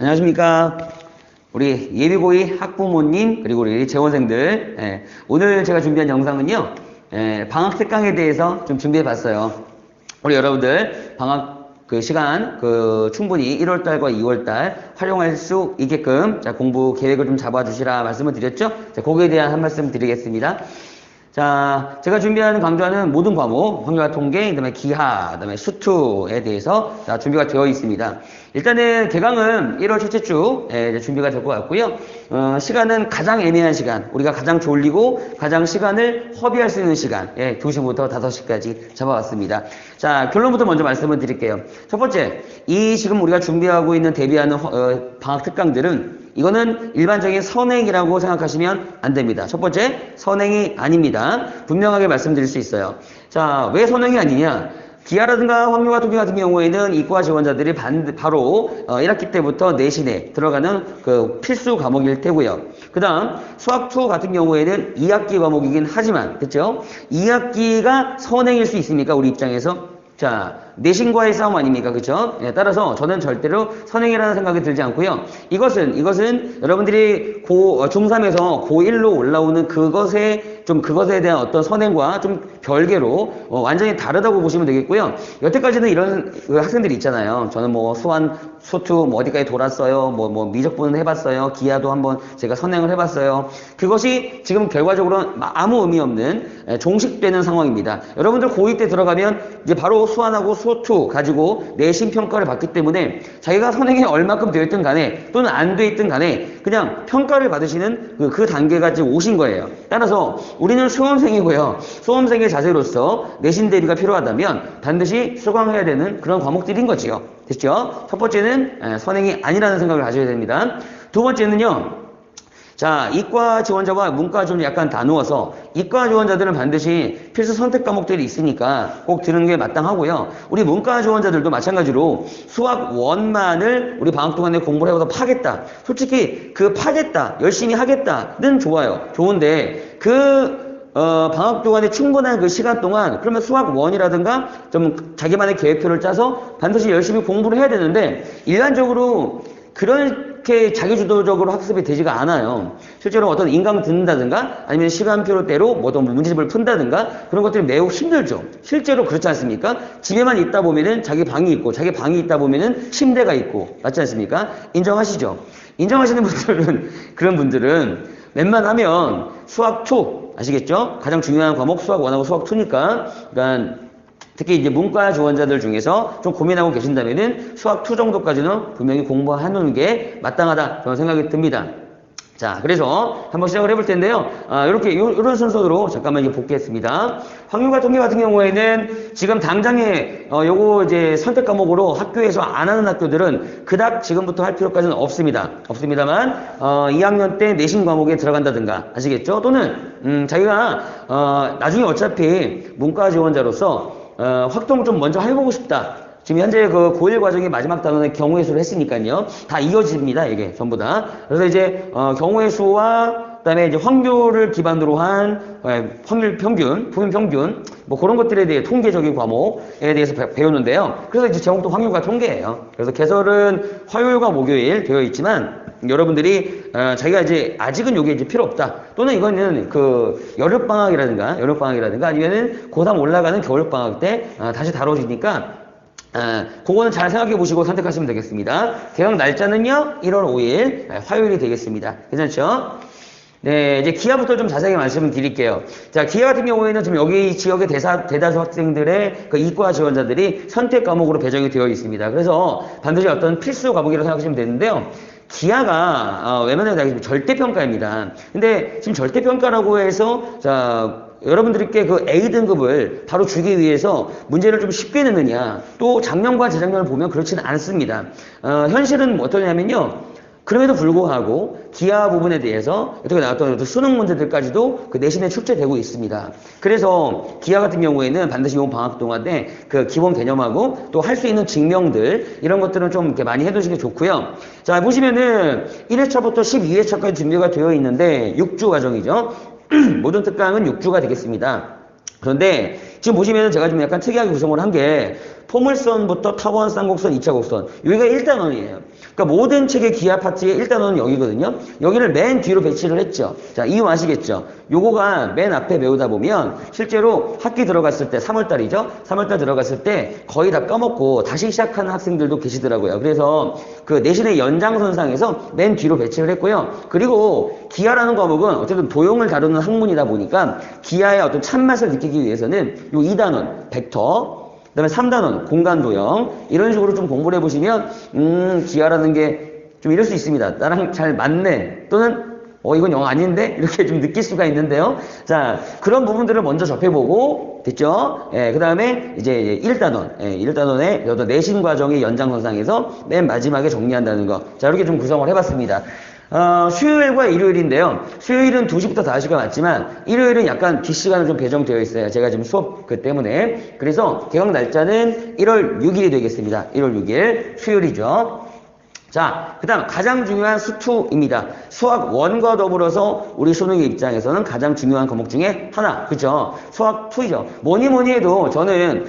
안녕하십니까. 우리 예비고이 학부모님, 그리고 우리 재원생들. 오늘 제가 준비한 영상은요, 방학 특강에 대해서 좀 준비해 봤어요. 우리 여러분들, 방학 시간, 충분히 1월달과 2월달 활용할 수 있게끔, 자, 공부 계획을 좀 잡아주시라 말씀을 드렸죠? 자, 거기에 대한 한 말씀 드리겠습니다. 자, 제가 준비하는 강좌는 모든 과목, 확률과 통계, 그 다음에 기하, 그 다음에 수투에 대해서 자, 준비가 되어 있습니다. 일단은 개강은 1월 첫째 주 이제 준비가 될 것 같고요. 시간은 가장 애매한 시간, 우리가 가장 졸리고 가장 시간을 허비할 수 있는 시간, 2시부터 5시까지 잡아왔습니다. 자, 결론부터 먼저 말씀을 드릴게요. 첫 번째, 이 지금 우리가 준비하고 있는 대비하는 방학 특강들은 이거는 일반적인 선행이라고 생각하시면 안 됩니다. 첫 번째, 선행이 아닙니다. 분명하게 말씀드릴 수 있어요. 자, 왜 선행이 아니냐? 기하라든가 확률과 통계 같은 경우에는 이과 지원자들이 바로 1학기 때부터 내신에 들어가는 필수 과목일 테고요. 그 다음 수학2 같은 경우에는 2학기 과목이긴 하지만, 그렇죠? 2학기가 선행일 수 있습니까? 우리 입장에서? 자, 내신과의 싸움 아닙니까? 그쵸? 따라서 저는 절대로 선행이라는 생각이 들지 않고요. 이것은 여러분들이 중3에서 고1로 올라오는 그것에 대한 어떤 선행과 좀 별개로 완전히 다르다고 보시면 되겠고요. 여태까지는 이런 학생들이 있잖아요. 저는 뭐 소투 어디까지 돌았어요. 미적분은 해봤어요. 기하도 한번 제가 선행을 해봤어요. 그것이 지금 결과적으로 아무 의미 없는 종식되는 상황입니다. 여러분들 고2 때 들어가면 이제 바로 수완하고 소투 가지고 내신 평가를 받기 때문에 자기가 선행에 얼마큼 되어 있든 간에 또는 안 되어 있든 간에 그냥 평가를 받으시는 그 단계가 지금 오신 거예요. 따라서 우리는 수험생이고요. 수험생의 자세로서 내신 대비가 필요하다면 반드시 수강해야 되는 그런 과목들인 거지요. 됐죠? 첫 번째는 선행이 아니라는 생각을 가져야 됩니다. 두 번째는요. 자, 이과 지원자와 문과 좀 약간 나누어서 이과 지원자들은 반드시 필수 선택 과목들이 있으니까 꼭 들은 게 마땅하고요. 우리 문과 지원자들도 마찬가지로 수학 1만을 우리 방학 동안에 공부를 해서 파겠다. 솔직히 파겠다, 열심히 하겠다는 좋아요. 좋은데 방학 동안에 충분한 그 시간 동안 그러면 수학 1이라든가 좀 자기만의 계획표를 짜서 반드시 열심히 공부를 해야 되는데 일반적으로 그렇게 자기주도적으로 학습이 되지가 않아요. 실제로 어떤 인강 듣는다든가 아니면 시간표대로 어떤 문제집을 푼다든가 그런 것들이 매우 힘들죠. 실제로 그렇지 않습니까? 집에만 있다 보면은 자기 방이 있고 자기 방이 있다 보면은 침대가 있고 맞지 않습니까? 인정하시죠? 인정하시는 분들은 그런 분들은 웬만하면 수학2 아시겠죠? 가장 중요한 과목 수학 1하고 수학 2니까 그러니까 특히 이제 문과 지원자들 중에서 좀 고민하고 계신다면은 수학 2 정도까지는 분명히 공부하는 게 마땅하다 저는 생각이 듭니다. 자, 그래서 한번 시작을 해볼 텐데요. 이런 순서로 잠깐만 이제 복귀했습니다. 확률과 통계 같은 경우에는 지금 당장에 요거 이제 선택 과목으로 학교에서 안 하는 학교들은 그닥 지금부터 할 필요까지는 없습니다만 2학년 때 내신 과목에 들어간다든가 아시겠죠? 또는 자기가 나중에 어차피 문과 지원자로서 확동을 좀 먼저 해보고 싶다. 지금 현재 고1 과정의 마지막 단원에 경우의 수를 했으니까요. 다 이어집니다, 이게 전부 다. 그래서 이제 경우의 수와 그다음에 이제 확률을 기반으로 한 확률 평균, 부분 평균 그런 것들에 대해 통계적인 과목에 대해서 배우는데요. 그래서 이제 제목도 확률과 통계예요. 그래서 개설은 화요일과 목요일 되어 있지만 여러분들이 자기가 이제 아직은 요게 이제 필요 없다. 또는 이거는 여름방학이라든가 아니면은 고3 올라가는 겨울방학 때 다시 다뤄지니까 그거는 잘 생각해 보시고 선택하시면 되겠습니다. 개강 날짜는요 1월 5일 화요일이 되겠습니다. 괜찮죠? 네, 이제 기하부터 좀 자세하게 말씀을 드릴게요. 자, 기하 같은 경우에는 지금 여기 지역의 대다수 학생들의 이과 지원자들이 선택 과목으로 배정이 되어 있습니다. 그래서 반드시 어떤 필수 과목이라고 생각하시면 되는데요. 기하가 웬만하면 절대평가입니다. 근데 지금 절대평가라고 해서 여러분들께 A등급을 바로 주기 위해서 문제를 좀 쉽게 내느냐 또 작년과 재작년을 보면 그렇지는 않습니다. 현실은 어떠냐면요. 그럼에도 불구하고 기하 부분에 대해서 어떻게 나왔던 수능 문제들까지도 내신에 출제되고 있습니다. 그래서 기하 같은 경우에는 반드시 이 방학 동안에 기본 개념하고 또 할 수 있는 증명들 이런 것들은 좀 이렇게 많이 해두시는 게 좋고요. 자, 보시면은 1회차부터 12회차까지 준비가 되어 있는데 6주 과정이죠. 모든 특강은 6주가 되겠습니다. 그런데 지금 보시면 제가 좀 약간 특이하게 구성을 한 게 포물선부터 타원, 쌍곡선, 2차 곡선. 여기가 1단원이에요. 그러니까 모든 책의 기하 파트의 1단원은 여기거든요. 여기를 맨 뒤로 배치를 했죠. 자, 이유 아시겠죠? 요거가 맨 앞에 배우다 보면 실제로 학기 들어갔을 때 3월달이죠. 3월달 들어갔을 때 거의 다 까먹고 다시 시작하는 학생들도 계시더라고요. 그래서 그 내신의 연장선상에서 맨 뒤로 배치를 했고요. 그리고 기하라는 과목은 어쨌든 도형을 다루는 학문이다 보니까 기하의 어떤 참맛을 느끼기 위해서는 요 2단원, 벡터, 그 다음에 3단원, 공간도형 이런 식으로 좀 공부를 해보시면 기하라는 게 좀 이럴 수 있습니다. 나랑 잘 맞네 또는 이건 영어 아닌데? 이렇게 좀 느낄 수가 있는데요. 자, 그런 부분들을 먼저 접해보고, 됐죠? 예, 그 다음에 이제 1단원, 1단원의 어떤 내신 과정의 연장선상에서 맨 마지막에 정리한다는 거. 자, 이렇게 좀 구성을 해봤습니다. 수요일과 일요일인데요. 수요일은 2시부터 4시가 맞지만, 일요일은 약간 뒷시간으로 좀 배정되어 있어요. 제가 지금 수업 때문에. 그래서 개강 날짜는 1월 6일이 되겠습니다. 1월 6일, 수요일이죠. 자, 그 다음 가장 중요한 수투입니다. 수학 1과 더불어서 우리 수능의 입장에서는 가장 중요한 과목 중에 하나, 그죠? 수학 2이죠. 뭐니 해도 저는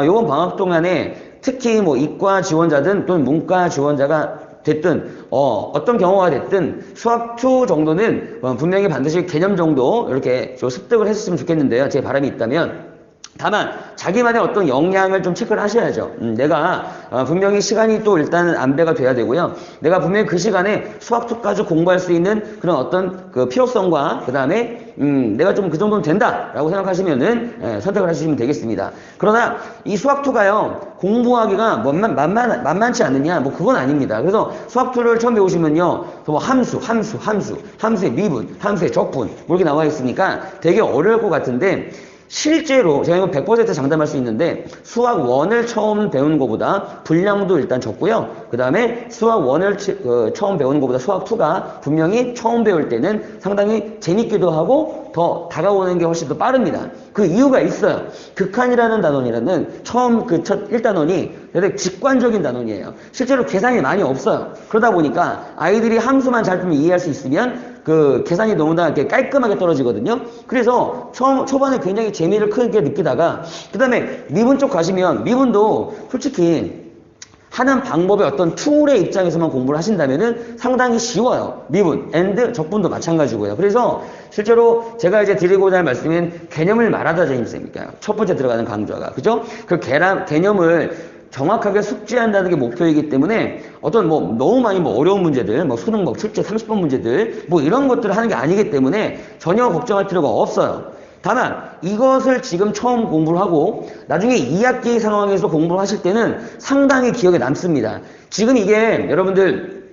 요번 방학 동안에 특히 뭐 이과 지원자든 또는 문과 지원자가 됐든 어떤 경우가 됐든 수학 2 정도는 분명히 반드시 개념 정도 이렇게 좀 습득을 했으면 좋겠는데요. 제 바람이 있다면. 다만 자기만의 어떤 역량을 좀 체크를 하셔야죠. 내가 분명히 시간이 또 일단은 안배가 돼야 되고요. 내가 분명히 그 시간에 수학 2까지 공부할 수 있는 그런 어떤 그 필요성과 그 다음에 내가 좀 그 정도는 된다라고 생각하시면은 선택을 하시면 되겠습니다. 그러나 이 수학 2가요 공부하기가 만만치 않느냐 뭐 그건 아닙니다. 그래서 수학 2를 처음 배우시면요 뭐 함수의 미분, 함수의 적분 뭐 이렇게 나와 있으니까 되게 어려울 것 같은데. 실제로 제가 이거 100% 장담할 수 있는데 수학 1을 처음 배우는 것보다 분량도 일단 적고요. 그 다음에 수학 1을 처음 배우는 것보다 수학 2가 분명히 처음 배울 때는 상당히 재밌기도 하고 더 다가오는 게 훨씬 더 빠릅니다. 그 이유가 있어요. 극한이라는 단원이라는 처음 그 첫 1단원이 되게 직관적인 단원이에요. 실제로 계산이 많이 없어요. 그러다 보니까 아이들이 함수만 잘 좀 이해할 수 있으면 그 계산이 너무나 이렇게 깔끔하게 떨어지거든요. 그래서 초반에 굉장히 재미를 크게 느끼다가 그 다음에 미분 쪽 가시면 미분도 솔직히 하는 방법의 어떤 툴의 입장에서만 공부를 하신다면은 상당히 쉬워요. 미분, and, 적분도 마찬가지고요. 그래서 실제로 제가 이제 드리고자 할 말씀은 개념을 말하다 재밌으니까요. 첫 번째 들어가는 강좌가. 그죠? 그 개념을 정확하게 숙지한다는 게 목표이기 때문에 어떤 뭐 너무 많이 뭐 어려운 문제들, 뭐 수능 뭐 출제 30번 문제들 뭐 이런 것들을 하는 게 아니기 때문에 전혀 걱정할 필요가 없어요. 다만 이것을 지금 처음 공부를 하고 나중에 2학기 상황에서 공부를 하실 때는 상당히 기억에 남습니다. 지금 이게 여러분들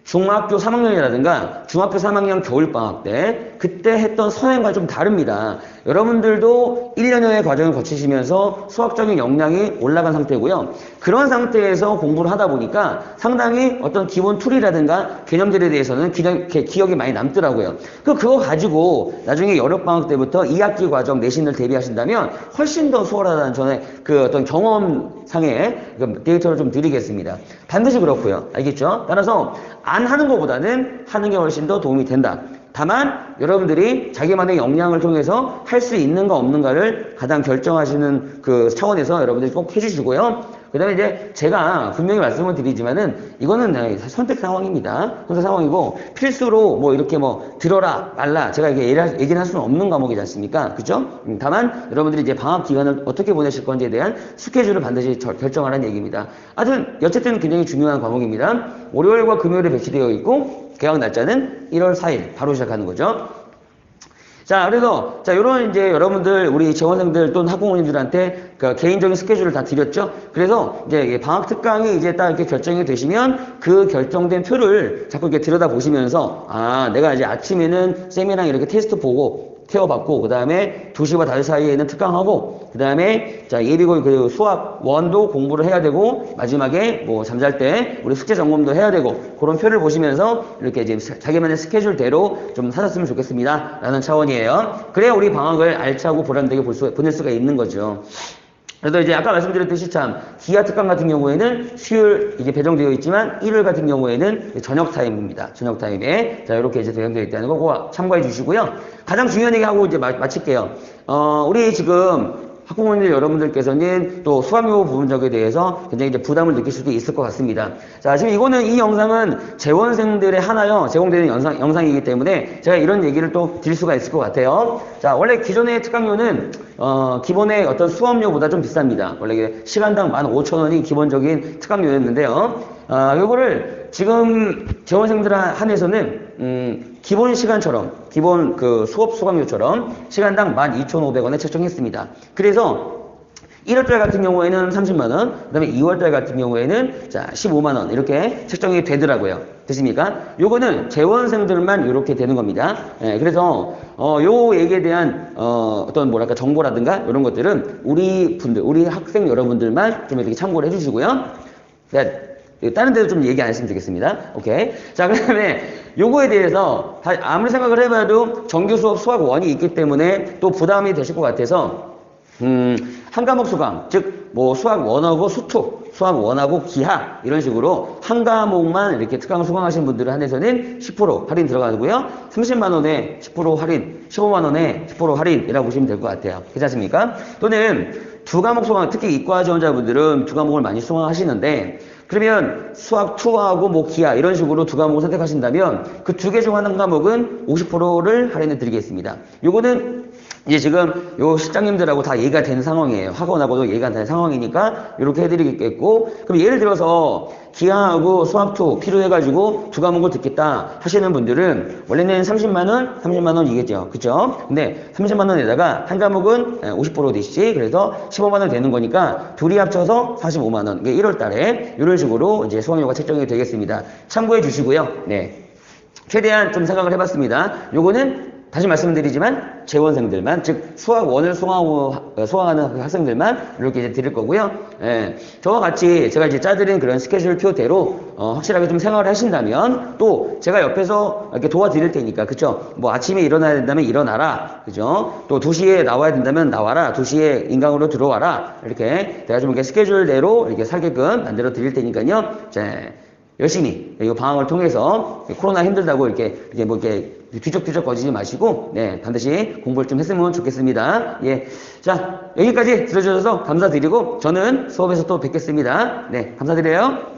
중학교 3학년이라든가 중학교 3학년 겨울방학 때 그때 했던 선행과 좀 다릅니다. 여러분들도 1년여의 과정을 거치시면서 수학적인 역량이 올라간 상태고요. 그런 상태에서 공부를 하다 보니까 상당히 어떤 기본 툴이라든가 개념들에 대해서는 기억이 많이 남더라고요. 그거 가지고 나중에 여름방학 때부터 2학기 과정 내신을 대비하신다면 훨씬 더 수월하다는 저의 그 어떤 경험상의 데이터를 좀 드리겠습니다. 반드시 그렇고요. 알겠죠? 따라서 안 하는 것보다는 하는 게 훨씬 더 도움이 된다. 다만 여러분들이 자기만의 역량을 통해서 할 수 있는가 없는가를 가장 결정하시는 그 차원에서 여러분들이 꼭 해주시고요. 그 다음에 이제 제가 분명히 말씀을 드리지만은 이거는 선택 상황입니다. 선택 상황이고 필수로 뭐 이렇게 뭐 들어라 말라 제가 이게 얘기를 할 수는 없는 과목이지 않습니까? 그죠? 다만 여러분들이 이제 방학 기간을 어떻게 보내실 건지에 대한 스케줄을 반드시 결정하라는 얘기입니다. 하여튼 어쨌든 굉장히 중요한 과목입니다. 월요일과 금요일에 배치되어 있고 개학 날짜는 1월 4일 바로 시작하는 거죠. 자, 그래서 요런 이제 여러분들 우리 재원생들 또는 학부모님들한테 그 개인적인 스케줄을 다 드렸죠. 그래서 이제 방학 특강이 이제 딱 이렇게 결정이 되시면 그 결정된 표를 자꾸 이렇게 들여다 보시면서 내가 이제 아침에는 쌤이랑 이렇게 테스트 보고 케어받고 그 다음에 2시와 5시 사이에는 특강하고 그 다음에 예비고일 그 수학 1도 공부를 해야 되고 마지막에 뭐 잠잘 때 우리 숙제 점검도 해야 되고 그런 표를 보시면서 이렇게 이제 자기만의 스케줄대로 좀 하셨으면 좋겠습니다 라는 차원이에요. 그래야 우리 방학을 알차고 보람되게 보낼 수가 있는 거죠. 그래서 이제 아까 말씀드렸듯이 참 기하 특강 같은 경우에는 수요일 이게 배정되어 있지만 일요일 같은 경우에는 저녁 타임입니다. 저녁 타임에 이렇게 이제 배정되어 있다는 거 참고해 주시고요. 가장 중요한 얘기 하고 이제 마칠게요. 우리 지금 학부모님들 여러분들께서는 또 수학여고 부분적에 대해서 굉장히 이제 부담을 느낄 수도 있을 것 같습니다. 자, 지금 이 영상은 재원생들에 한하여 제공되는 영상이기 때문에 제가 이런 얘기를 또 드릴 수가 있을 것 같아요. 자, 원래 기존의 특강료는 기본의 어떤 수업료보다 좀 비쌉니다. 원래 시간당 15,000원이 기본적인 특강료였는데요. 요거를 지금 재원생들 한해서는 기본 시간처럼 기본 그 수업 수강료처럼 시간당 12,500원에 책정했습니다. 그래서 1월달 같은 경우에는 30만원, 그 다음에 2월달 같은 경우에는 자 15만원 이렇게 책정이 되더라고요. 되십니까? 요거는 재원생들만 이렇게 되는 겁니다. 예, 그래서 요 얘기에 대한 어떤 뭐랄까 정보라든가 이런 것들은 우리 학생 여러분들만 좀 이렇게 참고를 해주시고요. 네. 다른 데도 좀 얘기 안 했으면 좋겠습니다. 오케이. 자, 그 다음에 요거에 대해서 아무리 생각을 해봐도 정규 수업 수학 1이 있기 때문에 또 부담이 되실 것 같아서 한 과목 수강, 즉 뭐 수학 1하고 수투, 수학 1하고 기하 이런 식으로 한 과목만 이렇게 특강 수강하신 분들을 한해서는 10% 할인 들어가고요. 30만 원에 10% 할인, 15만 원에 10% 할인이라고 보시면 될 것 같아요. 괜찮습니까? 또는 두 과목 수강, 특히 이과 지원자분들은 두 과목을 많이 수강하시는데 그러면 수학 2하고 뭐 기하 이런 식으로 두 과목을 선택하신다면 그 두 개 중 한 과목은 50%를 할인해 드리겠습니다. 요거는 이제 지금 요 실장님들하고 다 얘기가 된 상황이에요. 학원하고도 얘기가 된 상황이니까 이렇게 해드리겠고, 그럼 예를 들어서 기하하고 수학2 필요해가지고 두 과목을 듣겠다 하시는 분들은 원래는 30만 원이겠죠. 그쵸? 근데 30만 원에다가 한 과목은 50% DC, 그래서 15만 원 되는 거니까 둘이 합쳐서 45만 원. 이게 1월 달에 이런 식으로 이제 수강료가 책정이 되겠습니다. 참고해 주시고요. 네. 최대한 좀 생각을 해봤습니다. 요거는 다시 말씀드리지만 재원생들만, 즉 수학 1을 수강하는 학생들만 이렇게 이제 드릴 거고요. 예, 저와 같이 제가 이제 짜드린 그런 스케줄표대로 확실하게 좀 생활을 하신다면 또 제가 옆에서 이렇게 도와드릴 테니까, 그쵸? 뭐 아침에 일어나야 된다면 일어나라, 그죠? 또 2시에 나와야 된다면 나와라, 2시에 인강으로 들어와라, 이렇게 제가 좀 이렇게 스케줄대로 이렇게 살게끔 만들어 드릴 테니까요. 열심히 이 방학을 통해서 코로나 힘들다고 이렇게 뭐 이렇게 뒤적뒤적 거리지 마시고 네, 반드시 공부를 좀 했으면 좋겠습니다. 예. 자, 여기까지 들어주셔서 감사드리고 저는 수업에서 또 뵙겠습니다. 네, 감사드려요.